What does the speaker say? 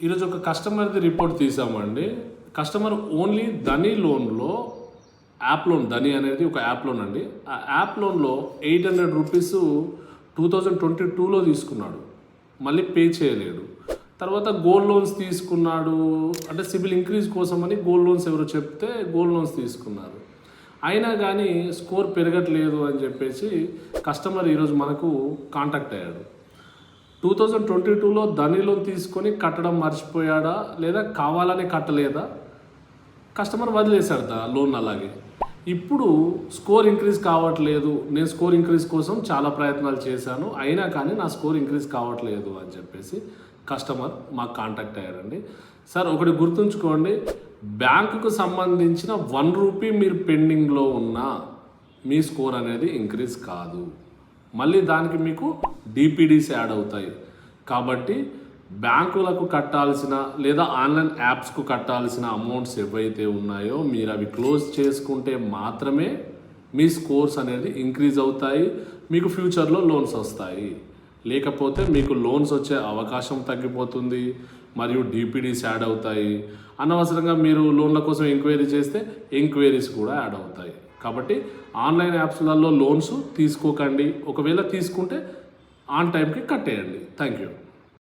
ఈరోజు ఒక కస్టమర్ది report తీసామండి. Customer only ధని లోన్లో యాప్ లోన్, ధని అనేది ఒక యాప్ లోన్ అండి. ఆ యాప్ లోన్లో 800 రూపీస్ 2022లో తీసుకున్నాడు, మళ్ళీ పే చేయలేడు. తర్వాత గోల్డ్ లోన్స్ తీసుకున్నాడు, అంటే సిబిల్ ఇంక్రీజ్ కోసమని గోల్డ్ లోన్స్ ఎవరో చెప్తే గోల్డ్ లోన్స్ తీసుకున్నారు. అయినా కానీ స్కోర్ పెరగట్లేదు అని చెప్పేసి కస్టమర్ ఈరోజు మనకు కాంటాక్ట్ అయ్యాడు. 2022లో ధని లోన్ తీసుకొని కట్టడం మర్చిపోయాడా లేదా కావాలని కట్టలేదా, కస్టమర్ వదిలేశాడు లోన్ అలాగే. ఇప్పుడు స్కోర్ ఇంక్రీజ్ కావట్లేదు, నేను స్కోర్ ఇంక్రీజ్ కోసం చాలా ప్రయత్నాలు చేశాను, అయినా కానీ నా స్కోర్ ఇంక్రీజ్ కావట్లేదు అని చెప్పేసి కస్టమర్ మాకు కాంటాక్ట్ అయ్యారండి. సార్ ఒకటి గుర్తుంచుకోండి, బ్యాంకుకు సంబంధించిన 1 రూపీ మీరు పెండింగ్లో ఉన్నా మీ స్కోర్ అనేది ఇంక్రీజ్ కాదు, మళ్ళీ దానికి మీకు డిపిడిస్ యాడ్ అవుతాయి. కాబట్టి బ్యాంకులకు కట్టాల్సిన లేదా ఆన్లైన్ యాప్స్కు కట్టాల్సిన అమౌంట్స్ ఏవైతే ఉన్నాయో మీరు అవి క్లోజ్ చేసుకుంటే మాత్రమే మీ స్కోర్స్ అనేది ఇంక్రీజ్ అవుతాయి, మీకు ఫ్యూచర్లో లోన్స్ వస్తాయి. లేకపోతే మీకు లోన్స్ వచ్చే అవకాశం తగ్గిపోతుంది మరియు డిపిడిస్ యాడ్ అవుతాయి. అనవసరంగా మీరు లోన్ల కోసం ఎంక్వైరీ చేస్తే ఎంక్వైరీస్ కూడా యాడ్ అవుతాయి. కాబట్టి ఆన్లైన్ యాప్స్లలో లోన్స్ తీసుకోకండి, ఒకవేళ తీసుకుంటే ఆన్ టైంకి కట్టేయండి. Thank you.